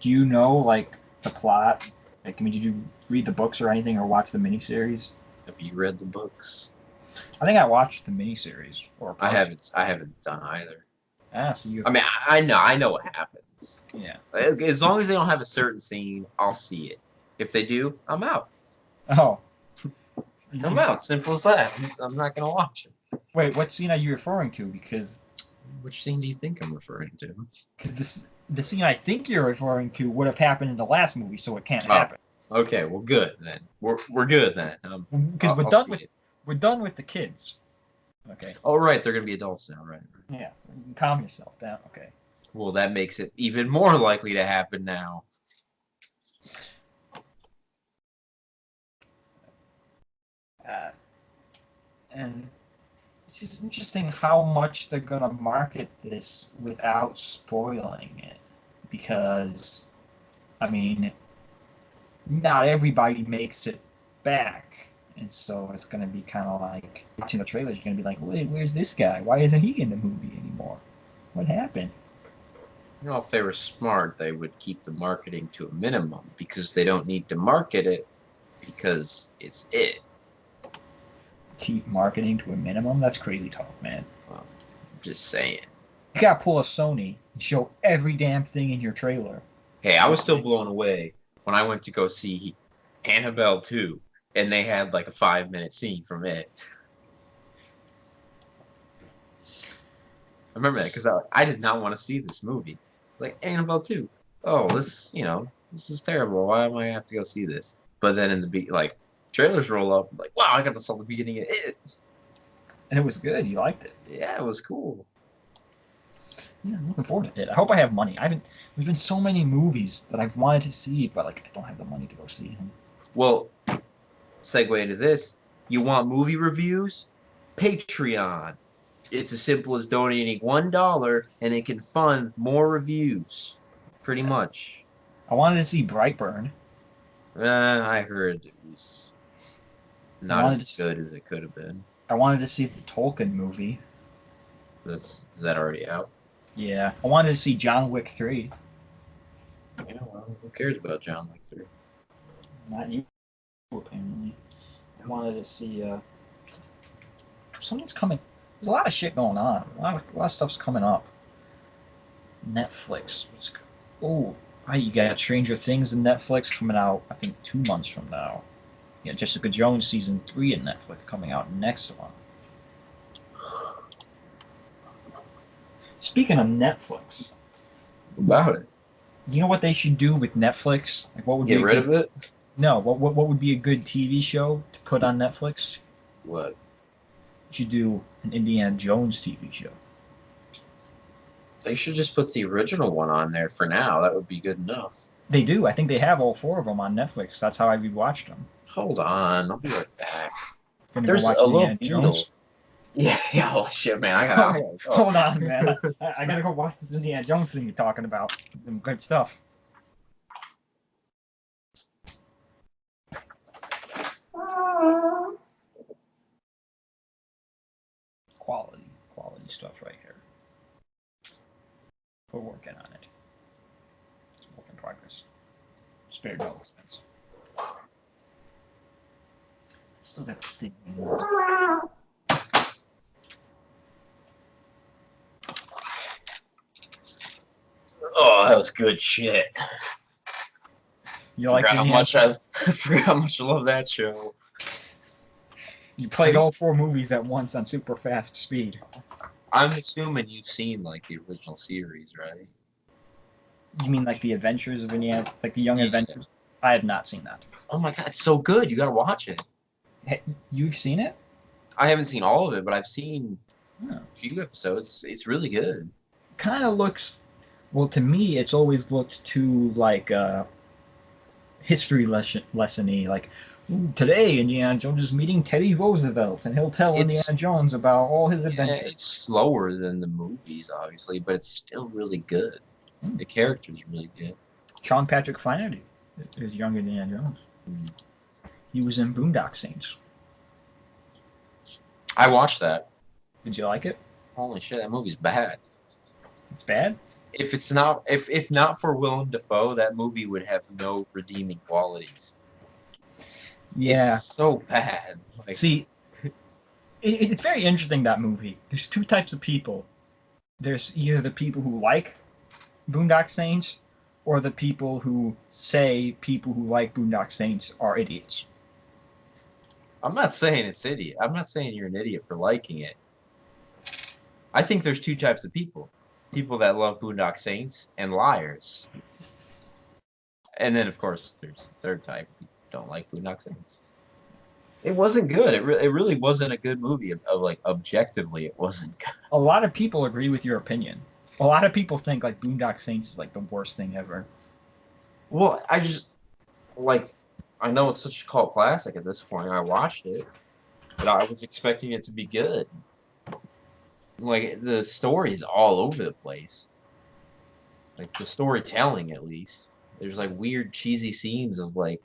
Do you know, like, the plot? Like, did you read the books or anything or watch the miniseries? Have you read the books? I think I watched the miniseries. I haven't done either. Ah, so you... I mean, I know what happens. Yeah. As long as they don't have a certain scene, I'll see it. If they do, I'm out. Oh. I'm out. Simple as that. I'm not gonna watch it. Wait, what scene are you referring to? Because Which scene do you think I'm referring to? the scene I think you're referring to would have happened in the last movie, so it can't happen. Okay, well, good then. We're good then. Because we're done with the kids. Okay. Oh, right, they're gonna be adults now, right? Yeah. So you can calm yourself down. Okay. Well, that makes it even more likely to happen now. And it's just interesting how much they're gonna market this without spoiling it, because I mean, not everybody makes it back, and so it's gonna be kind of like watching the trailers. You're gonna be like, "Wait, where's this guy? Why isn't he in the movie anymore? What happened?" You know, if they were smart, they would keep the marketing to a minimum because they don't need to market it because it's it. Keep marketing to a minimum? That's crazy talk, man. Well, I'm just saying. You gotta pull a Sony and show every damn thing in your trailer. Hey, I was still blown away when I went to go see Annabelle 2, and they had like a 5-minute scene from it. I remember that because I did not want to see this movie. Like Annabelle 2. Oh, this is terrible. Why am I have to go see this? But then in the trailers roll up, like, wow, I got to saw the beginning of it. And it was good. You liked it. Yeah, it was cool. Yeah, I'm looking forward to it. I hope I have money. There's been so many movies that I've wanted to see, but like I don't have the money to go see them. Well, segue into this. You want movie reviews? Patreon. It's as simple as donating $1 and it can fund more reviews. Pretty much. I wanted to see Brightburn. I heard it was not as good as it could have been. I wanted to see the Tolkien movie. Is that already out? Yeah. I wanted to see John Wick 3. Yeah, well, who cares about John Wick 3? Not you, apparently. I wanted to see something's coming. There's a lot of shit going on. A lot of stuff's coming up. Netflix. Oh, you got Stranger Things in Netflix coming out, I think, 2 months from now. Yeah, Jessica Jones season 3 in Netflix coming out next month. Speaking of Netflix, About it. you know what they should do with Netflix? Like, what would Get rid of it? No, what would be a good TV show to put on Netflix? What? You should do an Indiana Jones TV show. They should just put the original one on there for now. That would be good enough. They do. I think they have all 4 of them on Netflix. That's how I rewatched them. Hold on. I'll be right back. There's a little beetle. Yeah, oh shit, man. Hold on, man. I gotta go watch this Indiana Jones thing you're talking about. Some good stuff. funny stuff right here. We're working on it. It's a work in progress. Spare no expense. Still got this thing. Oh, that was good shit. You like forgot how Indiana much I forgot how much I love that show. You played all 4 movies at once on super fast speed. I'm assuming you've seen like the original series, right? You mean like the Adventures of Indiana, like the Young Yeah. Adventures? I have not seen that. Oh my god, it's so good. You gotta watch it. Hey, you've seen it? I haven't seen all of it, but I've seen Oh. a few episodes. It's really good. Kind of looks, well, to me, it's always looked too like history lesson-y. Like, ooh, today Indiana Jones is meeting Teddy Roosevelt, and he'll tell It's Indiana Jones about all his yeah, adventures. it's slower than the movies, obviously, but it's still really good. Mm. The characters are really good. Sean Patrick Flanery is young Indiana Jones. Mm. He was in Boondock Saints. I watched that. Did you like it? Holy shit, that movie's bad. It's bad? If not for Willem Dafoe, that movie would have no redeeming qualities. Yeah. It's so bad. Like, See, it's very interesting, that movie. There's 2 types of people. There's either the people who like Boondock Saints, or the people who say people who like Boondock Saints are idiots. I'm not saying it's idiot. I'm not saying you're an idiot for liking it. I think there's 2 types of people. People that love Boondock Saints and liars. And then, of course, there's the third type who don't like Boondock Saints. It wasn't good. It really wasn't a good movie. Like, objectively, it wasn't good. A lot of people agree with your opinion. A lot of people think like Boondock Saints is like the worst thing ever. Well, I just, like, I know it's such a cult classic at this point. I watched it, but I was expecting it to be good. Like, the story is all over the place. Like, the storytelling, at least. There's, like, weird, cheesy scenes of, like,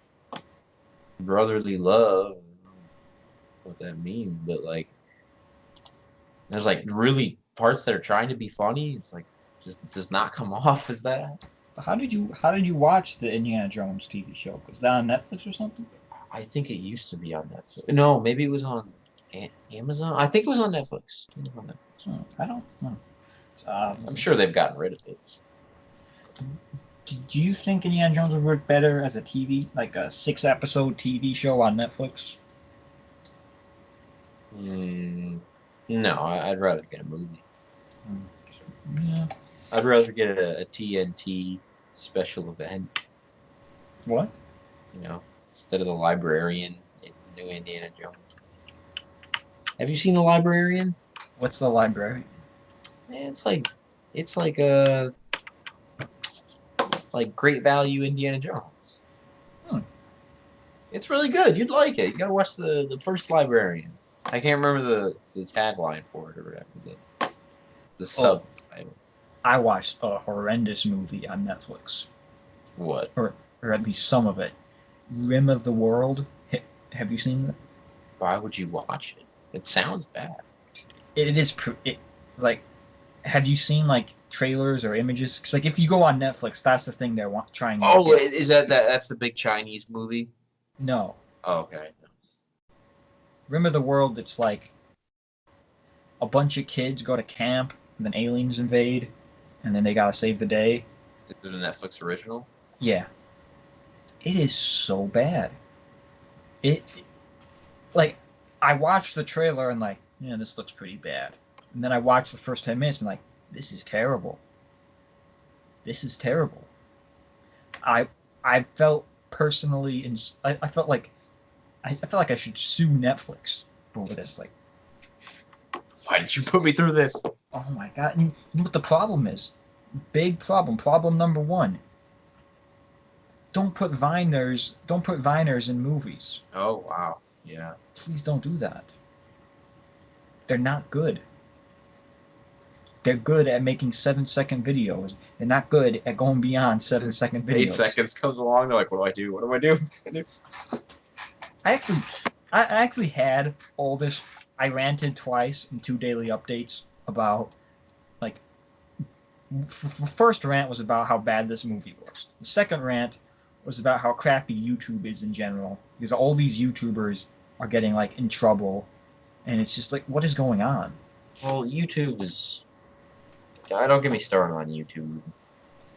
brotherly love. I don't know what that means, but, like, there's, like, really parts that are trying to be funny. It's, like, just does not come off as that. How did you watch the Indiana Jones TV show? Was that on Netflix or something? I think it used to be on Netflix. No, maybe it was on Amazon. I think it was on Netflix. It was on Netflix. Oh, I don't know. I'm sure they've gotten rid of it. Do you think Indiana Jones would work better as a TV, like a 6-episode TV show on Netflix? No, I'd rather get a movie. Yeah. I'd rather get a TNT special event. What? You know, instead of the Librarian in New Indiana Jones. Have you seen the Librarian? What's the library? It's like a Great Value Indiana Jones. Hmm. It's really good. You'd like it. You gotta watch the first Librarian. I can't remember the tagline for it or whatever. The subtitle. I watched a horrendous movie on Netflix. What? Or at least some of it. Rim of the World. Have you seen that? Why would you watch it? It sounds bad. It is. It's like, have you seen like trailers or images? Because like if you go on Netflix, that's the thing they're trying to Oh, get. is that's the big Chinese movie? No. Oh, okay. Rim of the World, it's like a bunch of kids go to camp, and then aliens invade, and then they gotta save the day. Is it a Netflix original? Yeah. It is so bad. It like I watched the trailer and like, yeah, this looks pretty bad. And then I watched the first 10 minutes and like, this is terrible. This is terrible. I felt personally, I felt like I felt like I should sue Netflix over this. Like, Why did you put me through this? oh my god! And you know what the problem is? Big problem. Problem number 1. Don't put Viners. Don't put Viners in movies. Oh wow, yeah. Please don't do that. They're not good. They're good at making 7-second videos. They're not good at going beyond 7-second videos. 8 seconds comes along. They're like, what do I do? What do I do? I actually had all this. I ranted twice in 2 daily updates about like first rant was about how bad this movie was. The second rant was about how crappy YouTube is in general because all these YouTubers are getting like in trouble, and it's just like, what is going on? Well, YouTube is. Don't get me started on YouTube.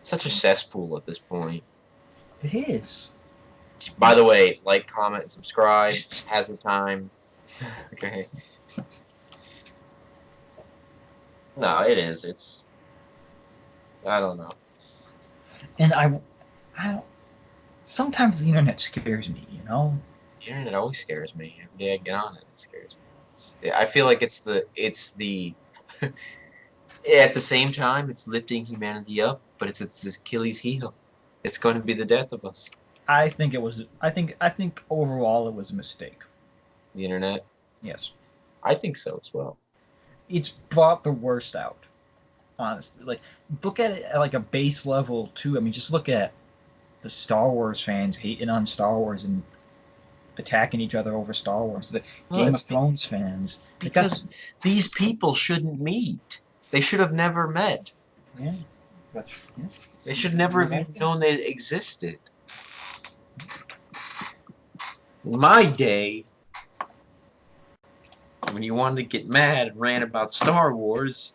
It's such a cesspool at this point. It is. By the way, like, comment, and subscribe. Hazard time. Okay. No, it is. It's. I don't know. And I don't, sometimes the internet scares me, you know? The internet always scares me. Every day I get on it, it scares me. I feel like it's the. At the same time, it's lifting humanity up, but it's this Achilles heel. It's going to be the death of us. I think overall it was a mistake. The internet. Yes. I think so as well. It's brought the worst out, honestly. Like, look at it at like a base level too. I mean, just look at the Star Wars fans hating on Star Wars and attacking each other over Star Wars. The Well, Game it's of Thrones fans. Like, because these people shouldn't meet. They should have never met. yeah, that's yeah. They should never have Right. even known they existed. In my day, when you wanted to get mad and rant about Star Wars,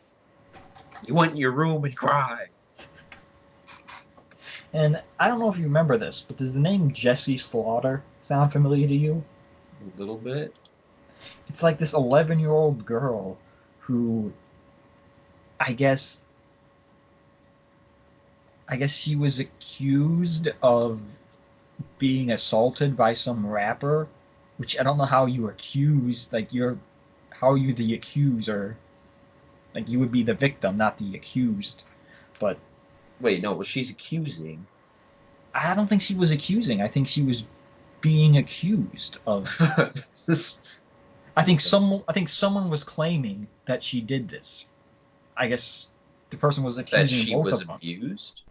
you went in your room and cried. And I don't know if you remember this, but does the name Jesse Slaughter sound familiar to you? A little bit. It's like this 11-year-old girl who I guess I guess she was accused of being assaulted by some rapper, which I don't know how you accuse, like how are you the accuser? Like you would be the victim, not the accused. But Wait, no, what she's accusing. I don't think she was accusing. I think she was being accused of. This. I think someone was claiming that she did this. I guess the person was That accusing she both was of them. abused?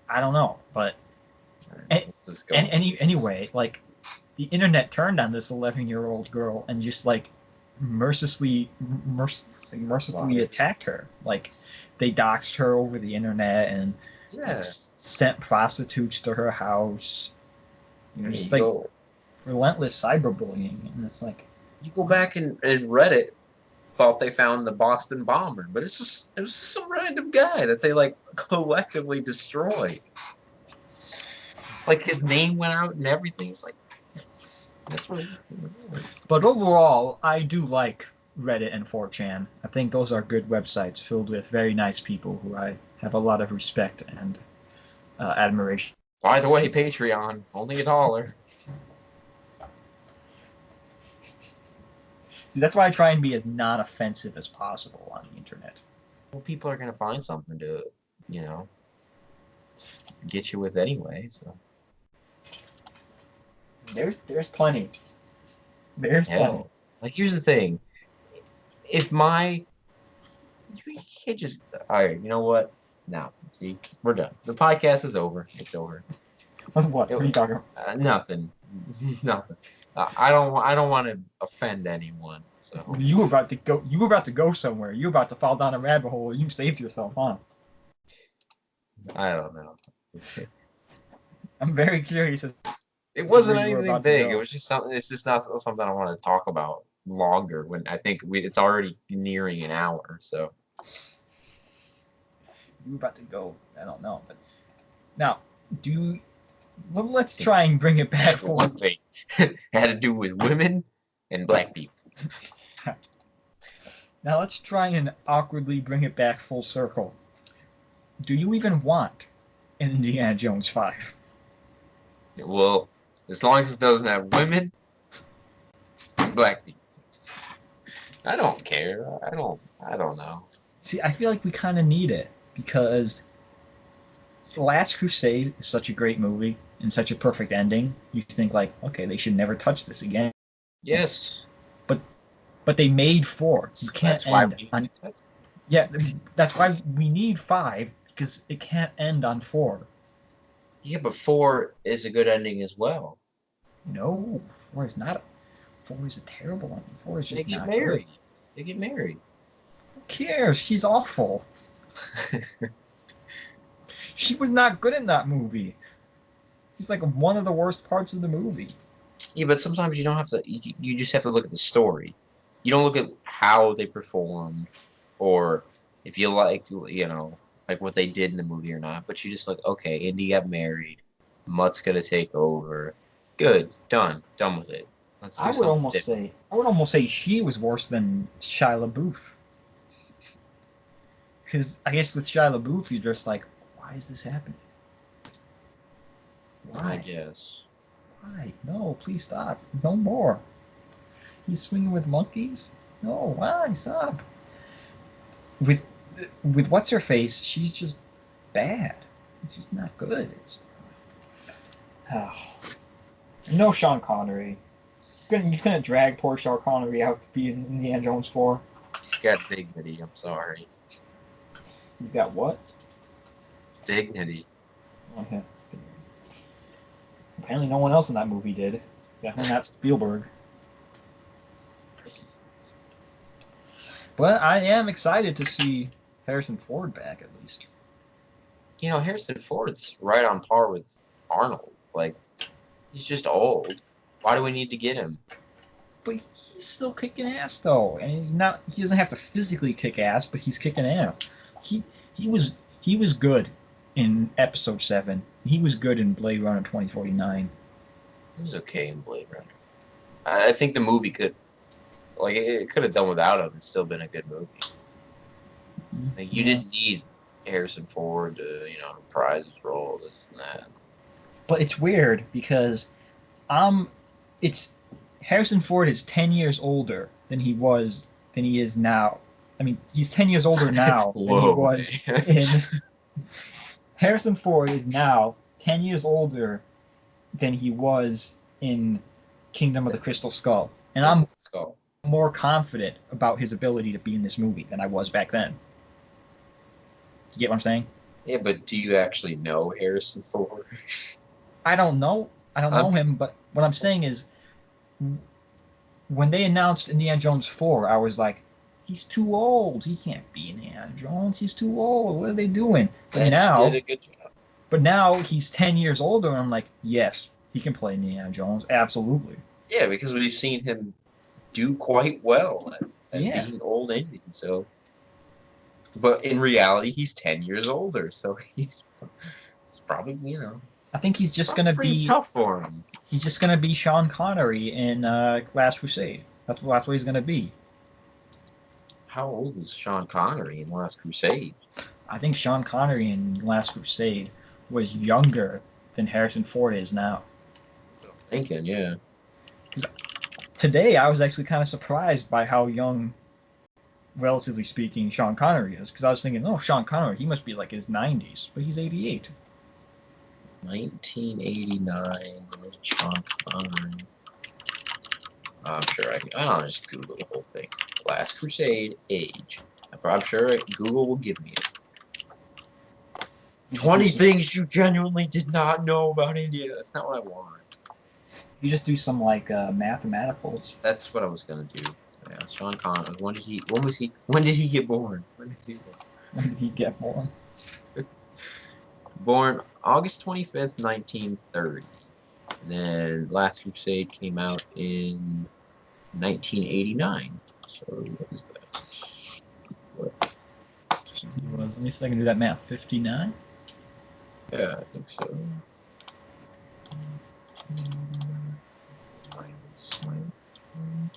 I don't know, but and, Let's just go. anyway, like the internet turned on this 11-year-old girl and just like mercifully attacked her. Like they doxed her over the internet and like Yeah. sent prostitutes to her house. You know, just You like go, relentless cyberbullying, and it's like, you go back and Reddit thought they found the Boston bomber, but it was just some random guy that they like collectively destroyed. Like his name went out and everything. It's like that's what. but overall, I do like Reddit and 4chan. I think those are good websites filled with very nice people who I have a lot of respect and admiration. By the way, Patreon only $1. See, that's why I try and be as non offensive as possible on the internet. Well, people are gonna find something to, you know, get you with anyway. So There's plenty. There's yeah, plenty. like here's the thing: if my you can't just all right, you know what? No, see, we're done. The podcast is over. It's over. What are you talking about? Nothing, nothing. I don't want to offend anyone. So You were about to go. You were about to go somewhere. You were about to fall down a rabbit hole. You saved yourself, huh? I don't know. I'm very curious as It to where wasn't you were anything about to big. It go. was just something. It's just not something I want to talk about longer. When I think it's already nearing an hour. So You were about to go. I don't know, but now do. Well, let's try and bring it back full. one thing had to do with women and black people. Now let's try and awkwardly bring it back full circle. Do you even want an Indiana Jones 5? Well, as long as it doesn't have women and black people. I don't care. I don't know. See, I feel like we kind of need it because The Last Crusade is such a great movie and such a perfect ending. You think like, okay, they should never touch this again. Yes. But they made 4. You can't That's why end on. Yeah, that's why we need 5 because it can't end on 4. Yeah, but 4 is a good ending as well. No, 4 is not. 4 is a terrible one. 4 is They just get not married. good. They get married. cares? She's awful. She was not good in that movie. She's like one of the worst parts of the movie. Yeah, but sometimes you don't have to. You just have to look at the story. You don't look at how they performed, or if you like, like what they did in the movie or not. But you just like, okay, Indy got married. Mutt's gonna take over. Good, done with it. Let's do something different. I would almost say she was worse than Shia LaBeouf. Because I guess with Shia LaBeouf, you're just like, why is this happening? I Why? guess. Why? No, please stop. No more. He's swinging with monkeys? No, why? Stop. With what's her face, she's just bad. She's not good. It's oh. No Sean Connery. You couldn't drag poor Sean Connery out to be in Indiana Jones 4. He's got dignity. I'm sorry, He's got what? dignity. Okay. Apparently no one else in that movie did. Definitely not Spielberg. But I am excited to see Harrison Ford back at least. Harrison Ford's right on par with Arnold. Like, he's just old. Why do we need to get him? But he's still kicking ass though, and he doesn't have to physically kick ass, but he's kicking ass. He he was he was good in Episode 7. He was good in Blade Runner 2049. He was okay in Blade Runner. I think the movie it could have done without him and still been a good movie. Like, you didn't need Harrison Ford to, reprise his role, this and that. But it's weird because it's Harrison Ford is 10 years older than he is now. I mean, he's 10 years older now than he was in. Harrison Ford is now 10 years older than he was in Kingdom of the Crystal Skull. And I'm more confident about his ability to be in this movie than I was back then. You get what I'm saying? Yeah, but do you actually know Harrison Ford? I don't know. I don't know him, but what I'm saying is when they announced Indiana Jones 4, I was like, he's too old. He can't be Indiana Jones. He's too old. What are they doing? But now, he did a good job. But now he's 10 years older, and I'm like, yes, he can play Indiana Jones. Absolutely. Yeah, because we've seen him do quite well at being old Indy. So, but in reality, he's 10 years older. So it's probably, I think he's just gonna be tough for him. He's just gonna be Sean Connery in Last Crusade. That's what he's gonna be. How old was Sean Connery in Last Crusade? I think Sean Connery in Last Crusade was younger than Harrison Ford is now. I'm thinking, yeah. Because today I was actually kind of surprised by how young, relatively speaking, Sean Connery is. Because I was thinking, oh, Sean Connery, he must be like his 90s, but he's 88. 1989, Sean Connery. I'm sure I'll just Google the whole thing. Last Crusade, age. I'm sure Google will give me it. 20 things you genuinely did not know about India. That's not what I want. You just do some like mathematicals. That's what I was gonna do. Yeah, Sean Connery. When did he get born? When did he get born? Born August 25th, 1930. And then Last Crusade came out in 1989. So what is that? What? Let me see if I can do that math. 59? Yeah, I think so.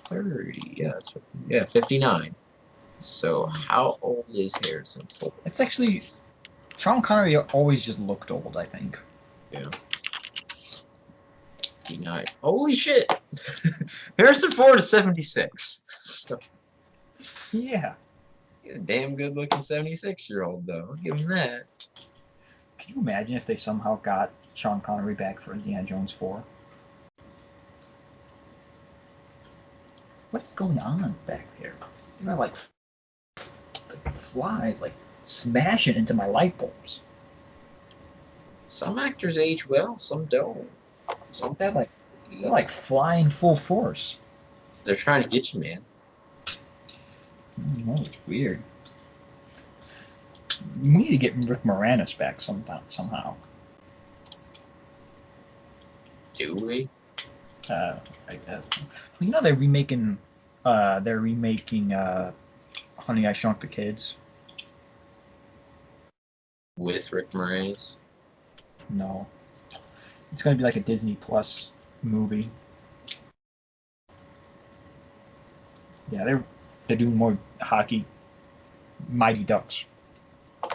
30. Yeah, 59. So how old is Harrison Ford? It's actually Sean Connery always just looked old, I think. Yeah. 59. Holy shit! Harrison Ford is 76. So, yeah. He's a damn good looking 76-year-old, though. I'll give him that. Can you imagine if they somehow got Sean Connery back for Indiana Jones 4? What's going on back there? There are like flies like smashing into my light bulbs. Some actors age well, some don't. Some they're like flying full force. They're trying to get you, man. Oh, it's weird. We need to get Rick Moranis back somehow. Do we? I guess. You know they're remaking. Honey, I Shrunk the Kids. With Rick Moranis? No, it's gonna be like a Disney Plus movie. Yeah, they're doing more hockey. Mighty Ducks. I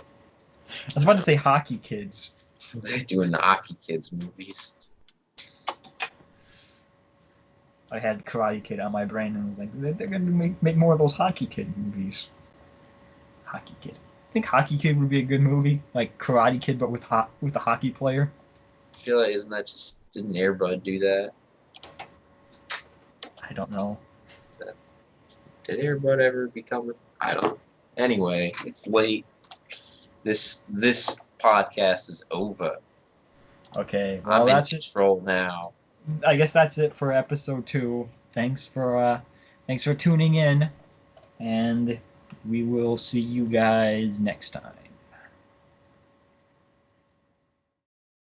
was about to say Hockey Kids. They're doing the Hockey Kids movies. I had Karate Kid on my brain and was like, they're gonna make more of those Hockey Kid movies. Hockey Kid. I think Hockey Kid would be a good movie, like Karate Kid, but with a hockey player. I feel like didn't Airbud do that? I don't know. Did Airbud ever become? I don't. Anyway, it's late. This podcast is over. Okay, well I'm in that's it. control now. I guess that's it for episode 2. Thanks for tuning in, and we will see you guys next time.